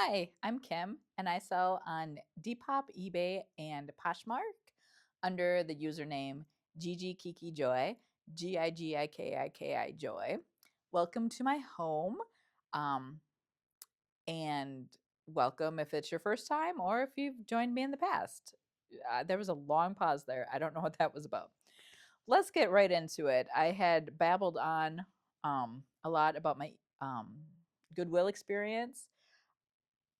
Hi, I'm Kim, and I sell on Depop, eBay, and Poshmark under the username gigikikijoy, Gigikiki joy. Welcome to my home, um, and welcome if it's your first time or if you've joined me in the past. There was a long pause there. I don't know what that was about. Let's get right into it. I had babbled on a lot about my Goodwill experience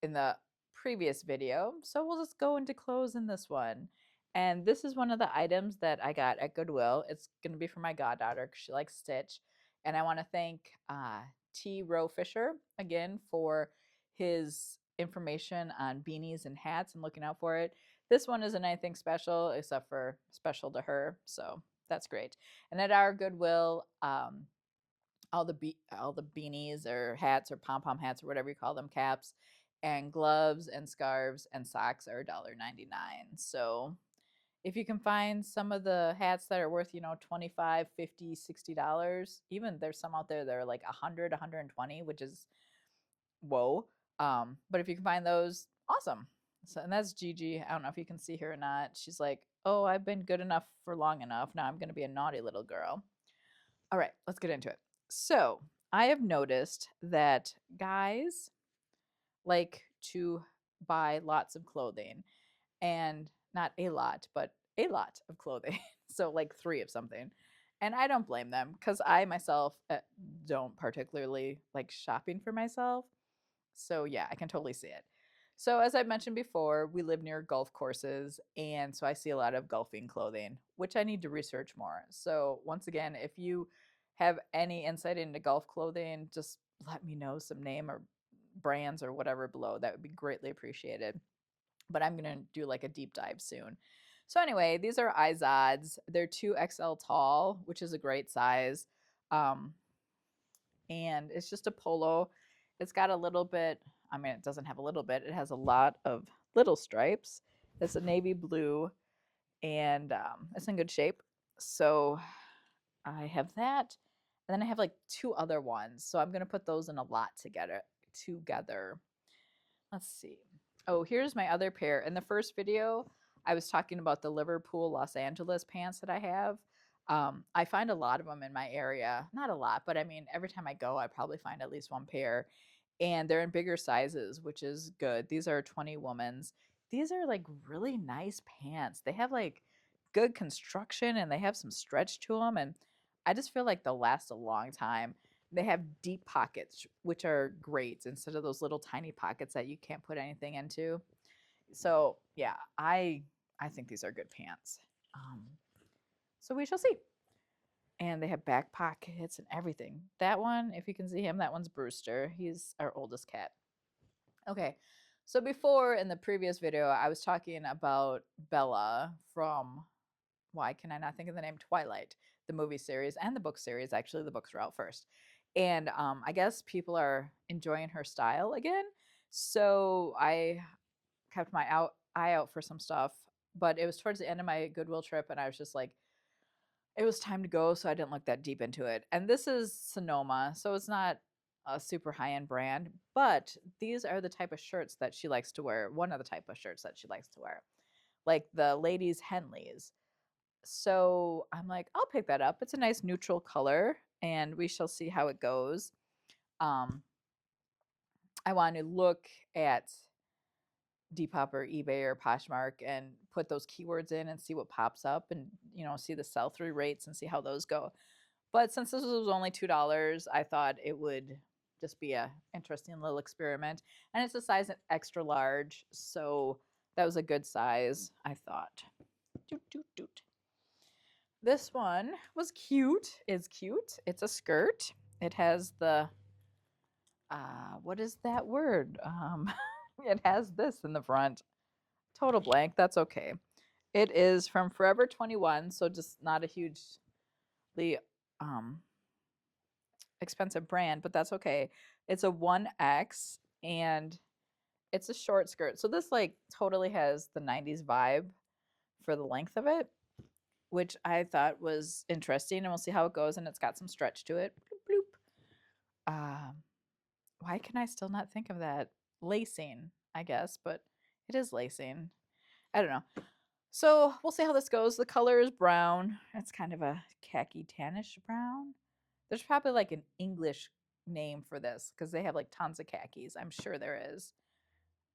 in the previous video. So we'll just go into clothes in this one. And this is one of the items that I got at Goodwill. It's going to be for my goddaughter because she likes Stitch. And I want to thank T. Rowe Fisher again for his information on beanies and hats and looking out for it. This one isn't anything special except for special to her. So that's great. And at our Goodwill, all the beanies or hats or pom pom hats or whatever you call them, caps, and gloves and scarves and socks are $1.99. So if you can find some of the hats that are worth, 25, 50, $60, even there's some out there that are like 100, 120, which is whoa. But if you can find those, awesome. So, and that's Gigi. I don't know if you can see her or not. She's like, oh, I've been good enough for long enough. Now I'm going to be a naughty little girl. All right, let's get into it. So, I have noticed that guys like to buy lots of clothing, and not a lot, but a lot of clothing. So, like three of something. And I don't blame them because I myself don't particularly like shopping for myself. So, yeah, I can totally see it. So, as I mentioned before, we live near golf courses, and so I see a lot of golfing clothing, which I need to research more. So, once again, if you have any insight into golf clothing, just let me know some name or brands or whatever below. That would be greatly appreciated. But I'm going to do like a deep dive soon. So, anyway, these are Izods. They're 2XL tall, which is a great size. Um, and it's just a polo. It's got a little bit, I mean, it doesn't have a little bit, it has a lot of little stripes. It's a navy blue and it's in good shape. So I have that. And then I have like two other ones. So I'm going to put those in a lot together. Let's see. Oh, here's my other pair. In the first video, I was talking about the Liverpool, Los Angeles pants that I have. I find a lot of them in my area. Not a lot, but I mean, every time I go, I probably find at least one pair. And they're in bigger sizes, which is good. These are 20 women's. These are like really nice pants. They have like good construction and they have some stretch to them. And I just feel like they'll last a long time. They have deep pockets, which are great instead of those little tiny pockets that you can't put anything into. So yeah, I think these are good pants. Um, so we shall see. And they have back pockets and everything. That one, if you can see him, that one's Brewster. He's our oldest cat. Okay. So before in the previous video, I was talking about Bella from, why can I not think of the name, Twilight, the movie series and the book series. Actually, the books were out first. And I guess people are enjoying her style again. So I kept my eye out for some stuff. But it was towards the end of my Goodwill trip, and I was just like, it was time to go, so I didn't look that deep into it. And this is Sonoma, so it's not a super high end brand, but these are the type of shirts that she likes to wear. One of the type of shirts that she likes to wear, like the ladies' Henleys. So I'm like, I'll pick that up. It's a nice neutral color, and we shall see how it goes. Um, I want to look at Depop or eBay or Poshmark and put those keywords in and see what pops up and see the sell through rates and see how those go. But since this was only $2, I thought it would just be a interesting little experiment. And it's a size extra large, so that was a good size, I thought. Doot, doot, doot. This one was cute. Is cute. It's a skirt. It has the what is that word? It has this in the front. Total blank. That's okay. It is from Forever 21, so just not a hugely um expensive brand, but that's okay. It's a 1X and it's a short skirt. So this like totally has the 90s vibe for the length of it, which I thought was interesting, and we'll see how it goes. And it's got some stretch to it. Bloop, bloop. Why can I still not think of that? lacing, I guess, but it is lacing. I don't know. So we'll see how this goes. The color is brown. It's kind of a khaki tannish brown. There's probably like an English name for this because they have like tons of khakis. I'm sure there is.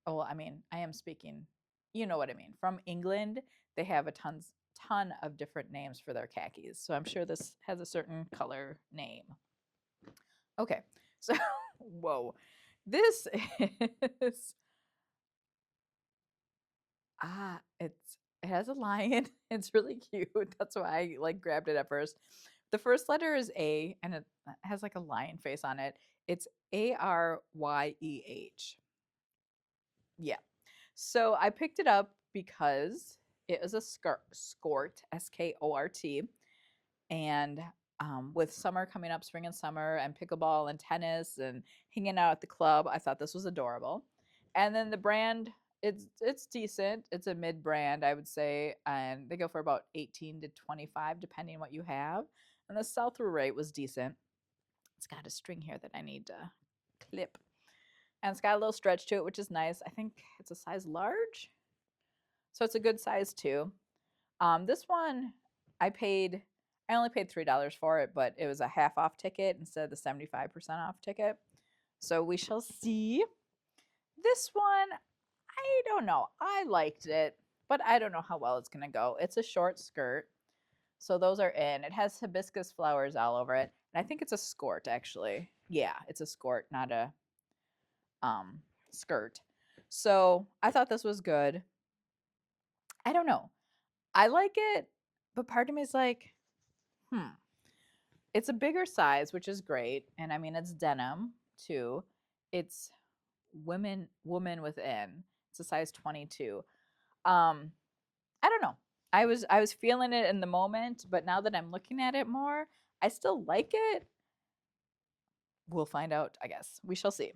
Oh, well, I mean, I am speaking, you know what I mean. From England, they have a ton of different names for their khakis. So I'm sure this has a certain color name. Okay. So, whoa. This is it has a lion. It's really cute. That's why I like grabbed it at first. The first letter is A and it has like a lion face on it. It's Aryeh. Yeah. So I picked it up because it was a skort, Skort, and with summer coming up, spring and summer, and pickleball and tennis and hanging out at the club, I thought this was adorable. And then the brand, it's decent. It's a mid brand, I would say, and they go for about 18 to 25 depending on what you have. And the sell through rate was decent. It's got a string here that I need to clip, and it's got a little stretch to it, which is nice. I think it's a size large, so it's a good size too. This one, I paid, I only paid $3 for it, but it was a half off ticket instead of the 75% off ticket. So we shall see. This one, I don't know. I liked it, but I don't know how well it's going to go. It's a short skirt. So those are in. It has hibiscus flowers all over it. And I think it's a skort, actually. Yeah, it's a skort, not a skirt. So I thought this was good. I don't know. I like it, but part of me is like, hmm. It's a bigger size, which is great. And I mean, it's denim too. It's woman within. It's a size 22. Um, I don't know. I was feeling it in the moment, but now that I'm looking at it more, I still like it. We'll find out, I guess. We shall see.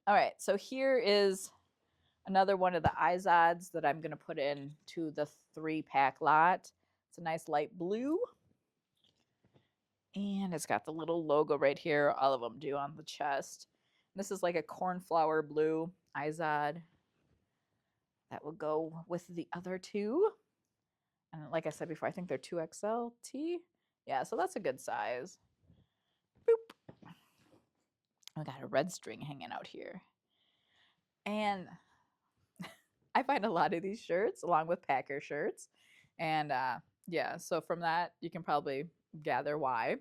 All right, so here is another one of the Izods that I'm going to put into the 3-pack lot. It's a nice light blue. And it's got the little logo right here. All of them do on the chest. This is like a cornflower blue Izod. That will go with the other two. And like I said before, I think they're 2XLT. Yeah, so that's a good size. Boop. I got a red string hanging out here. And I find a lot of these shirts along with Packer shirts. And yeah, so from that, you can probably gather why.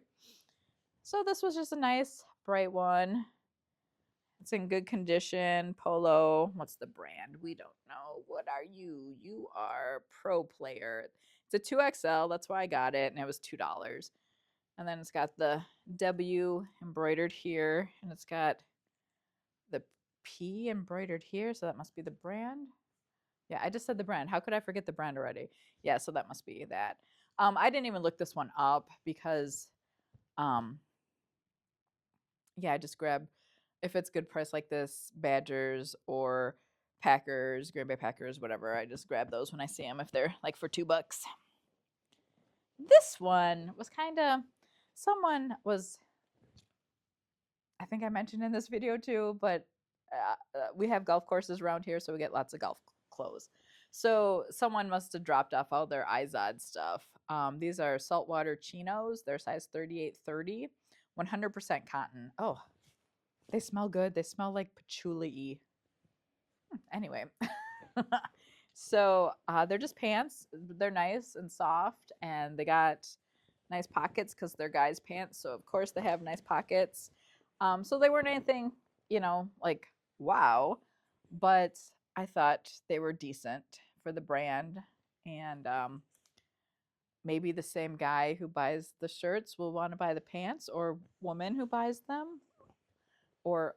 So this was just a nice bright one. It's in good condition. Polo. What's the brand? We don't know. What are you? You are Pro Player. It's a 2XL. That's why I got it. And it was $2. And then it's got the W embroidered here. And it's got the P embroidered here. So that must be the brand. Yeah, I just said the brand. How could I forget the brand already? Yeah, so that must be that. I didn't even look this one up because yeah, I just grab, if it's good price like this, Badgers or Packers, Green Bay Packers, whatever. I just grab those when I see them if they're like for $2. This one was kind of, someone was, I think I mentioned in this video too, but we have golf courses around here, so we get lots of golf clothes. So someone must have dropped off all their Izod stuff. These are saltwater chinos. They're size 38-30, 100% cotton. Oh, they smell good. They smell like patchouli-y. Anyway, so they're just pants. They're nice and soft, and they got nice pockets because they're guys' pants. So of course they have nice pockets. So they weren't anything, like wow, but I thought they were decent for the brand, and maybe the same guy who buys the shirts will want to buy the pants, or woman who buys them, or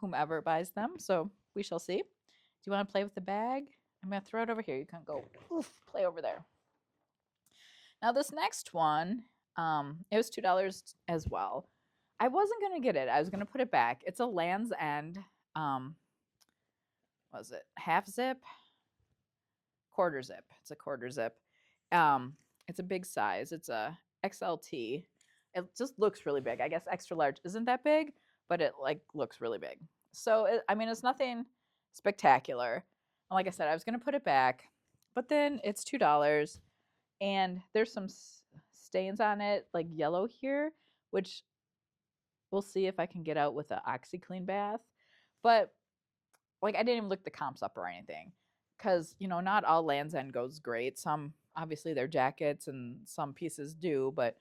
whomever buys them. So we shall see. Do you want to play with the bag? I'm going to throw it over here. You can go play over there. Now this next one, it was $2 as well. I wasn't going to get it. I was going to put it back. It's a Land's End, was it half zip? Quarter zip. It's a quarter zip. It's a big size. It's a XLT. It just looks really big. I guess extra large isn't that big, but it like looks really big. So I mean, it's nothing spectacular. And like I said, I was gonna put it back, but then it's $2, and there's some stains on it, like yellow here, which we'll see if I can get out with an OxyClean bath. But like, I didn't even look the comps up or anything, because not all Lands End goes great. Some obviously they're jackets, and some pieces do, but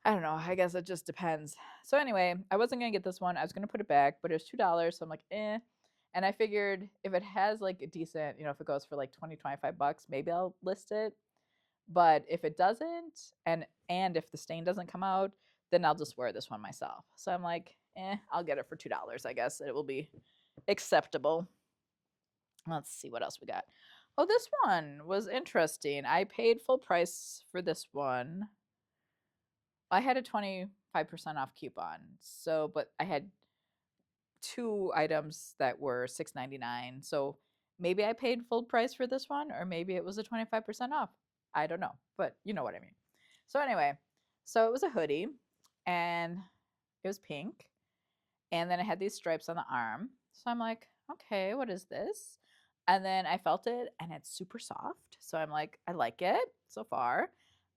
I don't know. I guess it just depends. So anyway, I wasn't gonna get this one. I was gonna put it back, but it was $2, so I'm like, eh. And I figured if it has like a decent, if it goes for like 20, $25, maybe I'll list it. But if it doesn't, and if the stain doesn't come out, then I'll just wear this one myself. So I'm like, I'll get it for $2. I guess it will be acceptable. Let's see what else we got. Oh, this one was interesting. I paid full price for this one. I had a 25% off coupon. So, but I had two items that were $6.99. So maybe I paid full price for this one, or maybe it was a 25% off. I don't know, but you know what I mean. So anyway, so it was a hoodie, and it was pink, and then it had these stripes on the arm. So I'm like, okay, what is this? And then I felt it, and it's super soft. So I'm like, I like it so far.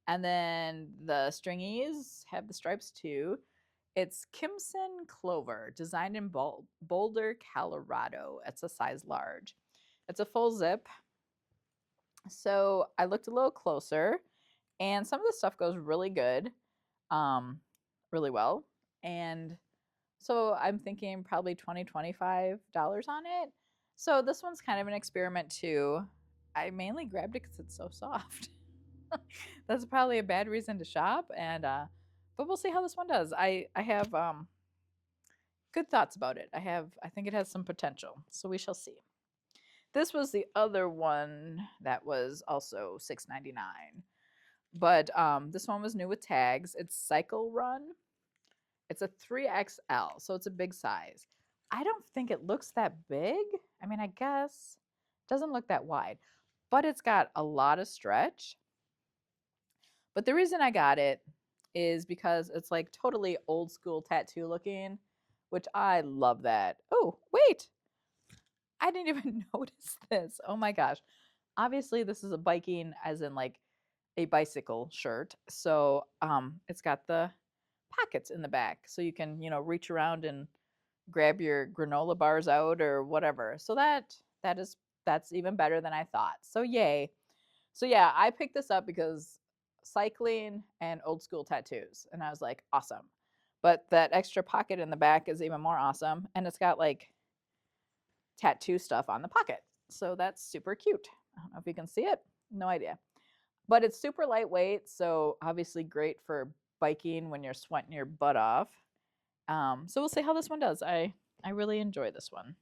And then the stringies have the stripes too. It's Kimson Clover, designed in Boulder, Colorado. It's a size large. It's a full zip. So I looked a little closer, and some of the stuff goes really good, um, really well. And so I'm thinking probably $25 on it. So this one's kind of an experiment too. I mainly grabbed it because it's so soft. That's probably a bad reason to shop, and but we'll see how this one does. I have good thoughts about it. I think it has some potential. So we shall see. This was the other one that was also $6.99. But this one was new with tags. It's Cycle Run. It's a 3XL, so it's a big size. I don't think it looks that big. I mean, I guess it doesn't look that wide, but it's got a lot of stretch. But the reason I got it is because it's like totally old school tattoo looking, which I love that. Oh, wait. I didn't even notice this. Oh my gosh. Obviously, this is a biking, as in like a bicycle shirt. So it's got the pockets in the back, so you can reach around and grab your granola bars out or whatever. So that's even better than I thought. So yay. So yeah, I picked this up because cycling and old school tattoos, and I was like, awesome. But that extra pocket in the back is even more awesome, and it's got like tattoo stuff on the pocket. So that's super cute. I don't know if you can see it. No idea. But it's super lightweight, so obviously great for biking when you're sweating your butt off. So we'll see how this one does. I really enjoy this one.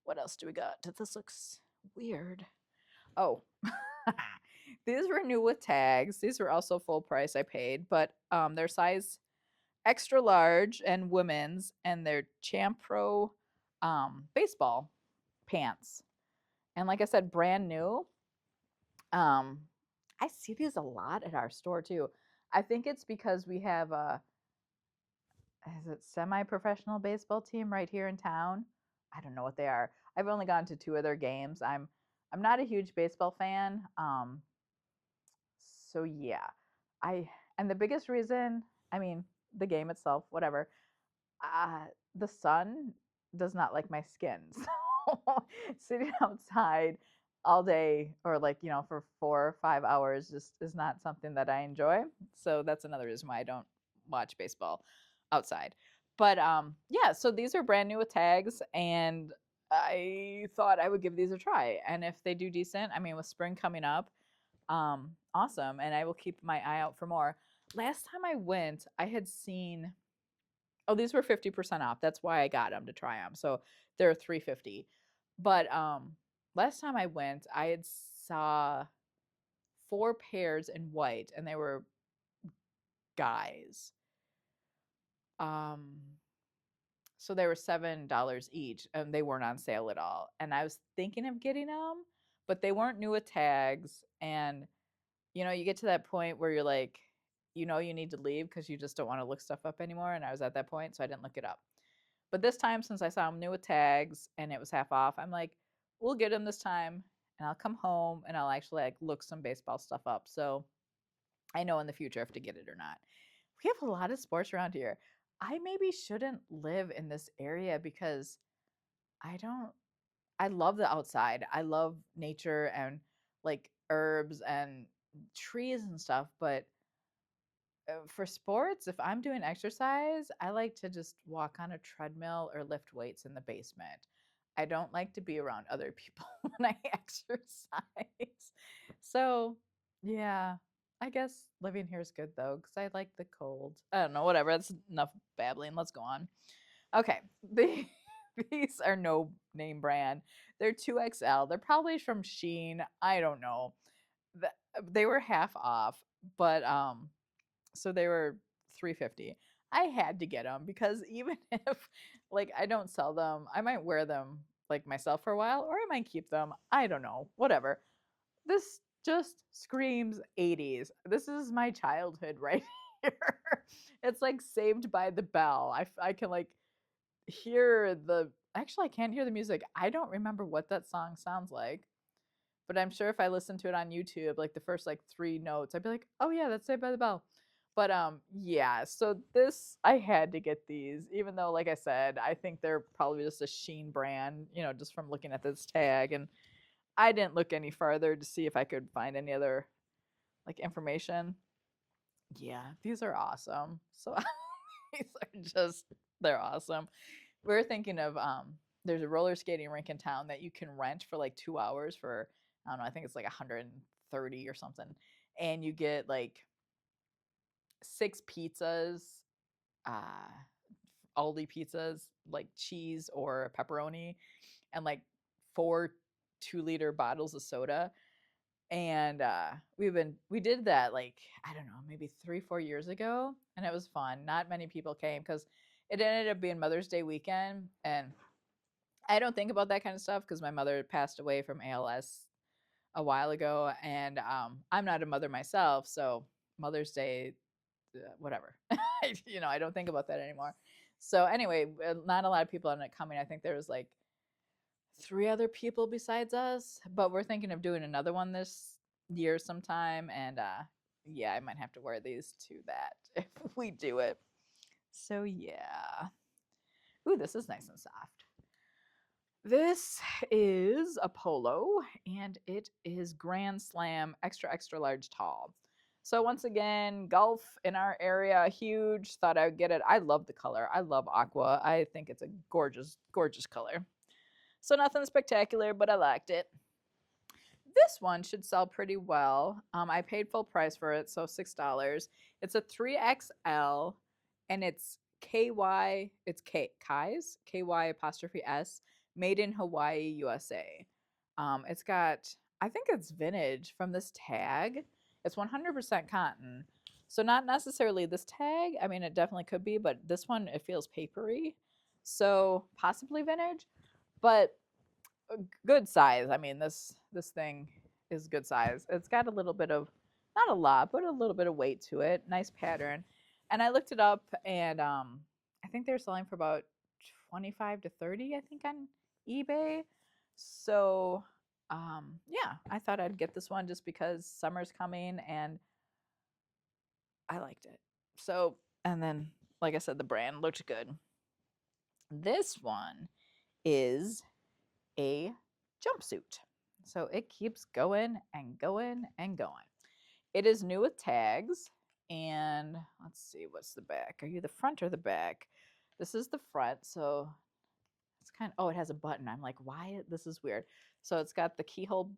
What else do we got? This looks weird. Oh, these were new with tags. These were also full price. I paid, but they're size extra large and women's, and they're Champ Pro baseball pants. And like I said, brand new. Um, I see these a lot at our store too. I think it's because we have a is it semi-professional baseball team right here in town. I don't know what they are. I've only gone to two of their games. I'm not a huge baseball fan. So yeah, I and the biggest reason, I mean, the game itself, whatever. Uh, the sun does not like my skin. So sitting outside all day, or like, for 4 or 5 hours, just is not something that I enjoy. So that's another reason why I don't watch baseball outside. But yeah, so these are brand new with tags, and I thought I would give these a try. And if they do decent, I mean, with spring coming up, awesome. And I will keep my eye out for more. Last time I went, I had seen, oh, these were 50% off. That's why I got them to try them. So they're $3.50. But last time I went, I had saw 4 pairs in white, and they were guys. So they were $7 each, and they weren't on sale at all. And I was thinking of getting them, but they weren't new with tags. And you get to that point where you're like, you need to leave because you just don't want to look stuff up anymore. And I was at that point, so I didn't look it up. But this time, since I saw them new with tags and it was half off, I'm like, we'll get them this time, and I'll come home and I'll actually like look some baseball stuff up. So I know in the future if to get it or not. We have a lot of sports around here. I maybe shouldn't live in this area because I don't I love the outside. I love nature and like herbs and trees and stuff, but for sports, if I'm doing exercise, I like to just walk on a treadmill or lift weights in the basement. I don't like to be around other people when I exercise. So, yeah, I guess living here is good though, because I like the cold. I don't know, whatever. That's enough babbling. Let's go on. Okay. The, these are no name brand. They're 2XL. They're probably from Sheen. I don't know. They were half off, but so they were 350. I had to get them because even if like I don't sell them, I might wear them like myself for a while or I might keep them. I don't know. Whatever. This just screams 80s. This is my childhood right here. It's like Saved by the Bell. I can like hear the actually I can't hear the music. I don't remember what that song sounds like. But I'm sure if I listened to it on YouTube, like the first like 3 notes, I'd be like, "Oh yeah, that's Saved by the Bell." But yeah, so this I had to get these, even though, like I said, I think they're probably just a Sheen brand, just from looking at this tag. And I didn't look any farther to see if I could find any other like information. Yeah, these are awesome. So these are just they're awesome. We're thinking of there's a roller skating rink in town that you can rent for like 2 hours for I don't know, I think it's like 130 or something. And you get like 6 pizzas, uh Aldi pizzas, like cheese or pepperoni, and like 4 2-liter bottles of soda. And we did that like, I don't know, maybe 3 4 years ago, and it was fun. Not many people came because it ended up being Mother's Day weekend, and I don't think about that kind of stuff because my mother passed away from ALS a while ago, and I'm not a mother myself, so Mother's Day, whatever. I don't think about that anymore. So anyway, not a lot of people ended up coming. I think there was like 3 other people besides us, but we're thinking of doing another one this year sometime, and yeah, I might have to wear these to that if we do it. So yeah. Ooh, this is nice and soft. This is a polo and it is Grand Slam extra extra large tall. So once again, golf in our area, huge. Thought I would get it. I love the color. I love aqua. I think it's a gorgeous, gorgeous color. So nothing spectacular, but I liked it. This one should sell pretty well. I paid full price for it, so $6. It's a 3XL, and it's KY. It's Kai's KY apostrophe S, made in Hawaii, USA. It's got, I think it's vintage from this tag. It's 100% cotton, so not necessarily this tag. I mean, it definitely could be, but this one it feels papery, so possibly vintage. But a good size. I mean, this thing is good size. It's got a little bit of, not a lot, but a little bit of weight to it. Nice pattern. And I looked it up, and I think they're selling for about 25 to 30, I think, on eBay. So yeah, I thought I'd get this one just because summer's coming and I liked it. So, and then like I said, the brand looked good. This one is a jumpsuit. So it keeps going and going and going. It is new with tags. And let's see, what's the back? Are you the front or the back? This is the front. So it's kind of, oh, it has a button. I'm like, why? This is weird. So it's got the keyhole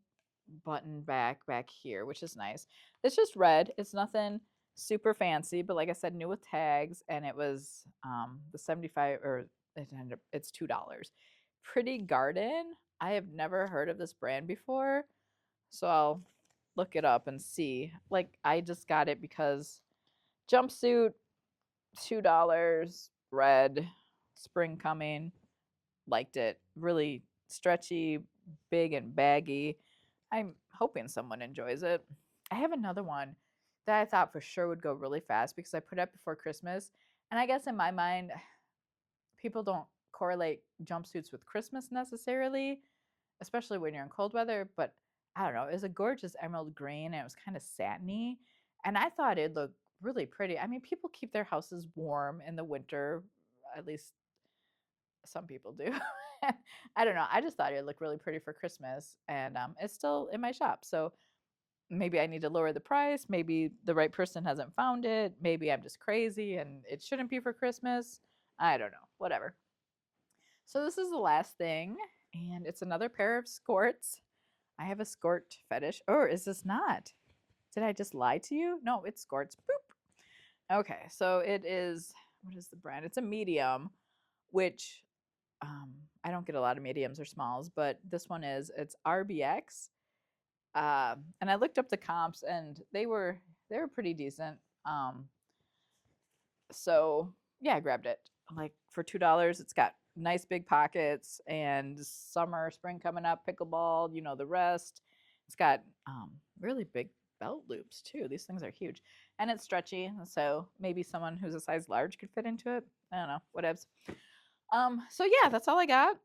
button back here, which is nice. It's just red. It's nothing super fancy, but like I said, new with tags, and it was the 75 or it's $2. Pretty Garden. I have never heard of this brand before, so I'll look it up and see. Like I just got it because jumpsuit, $2, red, spring coming, liked it. Really stretchy, big and baggy. I'm hoping someone enjoys it. I have another one that I thought for sure would go really fast because I put it up before Christmas. And I guess in my mind, people don't correlate jumpsuits with Christmas necessarily, especially when you're in cold weather, but I don't know. It was a gorgeous emerald green and it was kind of satiny. And I thought it looked really pretty. I mean, people keep their houses warm in the winter, at least some people do. I don't know. I just thought it looked really pretty for Christmas, and it's still in my shop. So maybe I need to lower the price. Maybe the right person hasn't found it. Maybe I'm just crazy and it shouldn't be for Christmas. I don't know. Whatever. So this is the last thing, and it's another pair of skorts. I have a skort fetish. Or is this not? Did I just lie to you? No, it's skorts. Boop. Okay, so it is, what is the brand? It's a medium, which I don't get a lot of mediums or smalls, but this one is, it's RBX. And I looked up the comps and they were pretty decent. So yeah, I grabbed it like for $2. It's got nice big pockets, and summer, spring coming up, pickleball, you know the rest. It's got really big belt loops too. These things are huge, and it's stretchy, so maybe someone who's a size large could fit into it. I don't know, whatevs. So yeah, that's all I got.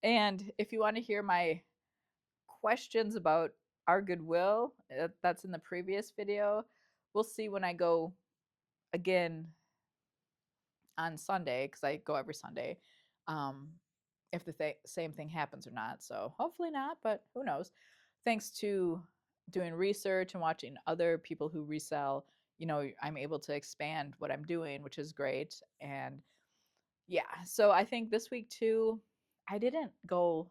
And if you want to hear my questions about our Goodwill, that's in the previous video. We'll see when I go again on Sunday, because I go every Sunday, um, if the same thing happens or not. So hopefully not, but who knows? Thanks to doing research and watching other people who resell, I'm able to expand what I'm doing, which is great. And yeah, so I think this week too, I didn't go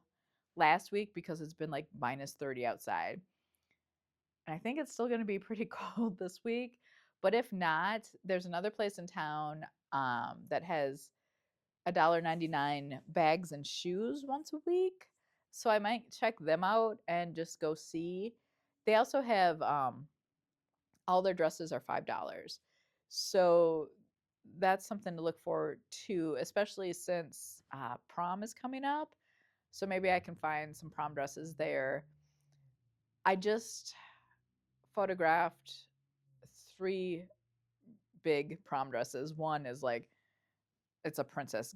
last week because it's been like -30 outside. And I think it's still going to be pretty cold this week. But if not, there's another place in town that has $1.99 bags and shoes once a week. So I might check them out and just go see. They also have all their dresses are $5. So that's something to look forward to, especially since prom is coming up. So maybe I can find some prom dresses there. I just photographed 3 big prom dresses. One is like, it's a princess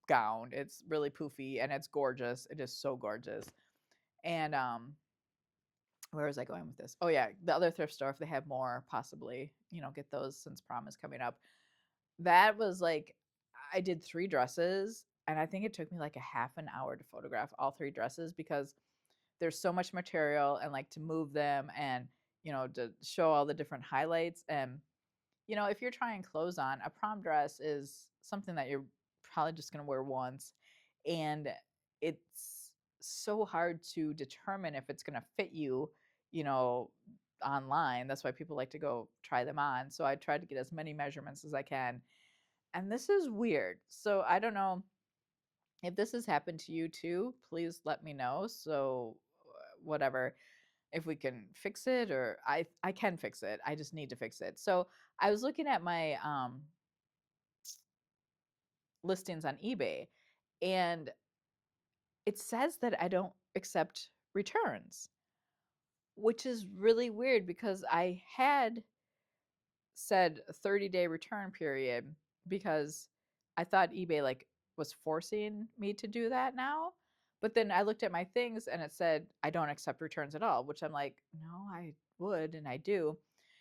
gown. It's really poofy and it's gorgeous. It is so gorgeous. And where was I going with this? Oh yeah, the other thrift store, if they have more, possibly, get those since prom is coming up. That was like, I did 3 dresses and I think it took me like a half an hour to photograph all 3 dresses because there's so much material, and like to move them, and to show all the different highlights. And if you're trying clothes on, a prom dress is something that you're probably just going to wear once. And it's so hard to determine if it's going to fit you, you know, online. That's why people like to go try them on. So I tried to get as many measurements as I can. And this is weird. So I don't know if this has happened to you too. Please let me know. So whatever, if we can fix it, or I can fix it. I just need to fix it. So I was looking at my listings on eBay, and it says that I don't accept returns, which is really weird because I had said a 30-day return period because I thought eBay like was forcing me to do that now. But then I looked at my things and it said I don't accept returns at all, which I'm like, no, I would and I do.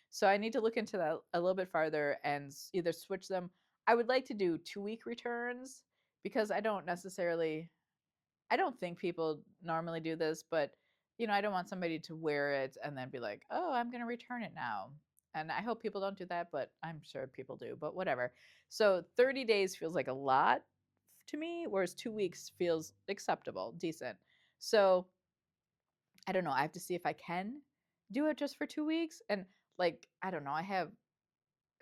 So I need to look into that a little bit farther and either switch them. I would like to do 2-week returns because I don't think people normally do this, but I don't want somebody to wear it and then be like, "Oh, I'm going to return it now." And I hope people don't do that, but I'm sure people do, but whatever. So 30 days feels like a lot to me, whereas 2 weeks feels acceptable, decent. So I don't know. I have to see if I can do it just for 2 weeks. And like, I don't know. I have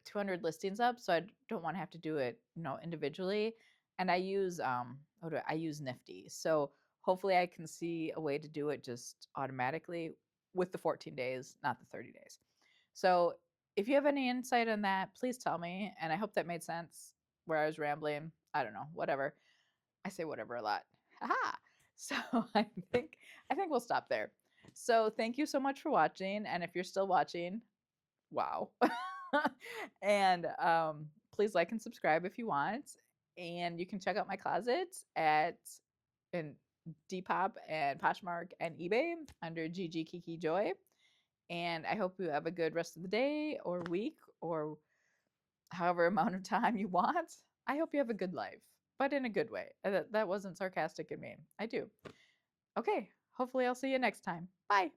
200 listings up, so I don't want to have to do it, individually. And I use I use Nifty. So hopefully I can see a way to do it just automatically with the 14 days, not the 30 days. So if you have any insight on that, please tell me. And I hope that made sense where I was rambling. I don't know, whatever. I say whatever a lot. Haha. So I think we'll stop there. So thank you so much for watching. And if you're still watching, wow. And please like and subscribe if you want. And you can check out my closets at in Depop and Poshmark and eBay under gigikikijoy. And I hope you have a good rest of the day or week or however amount of time you want. I hope you have a good life, but in a good way. That wasn't sarcastic and mean. I do. Okay, hopefully I'll see you next time. Bye.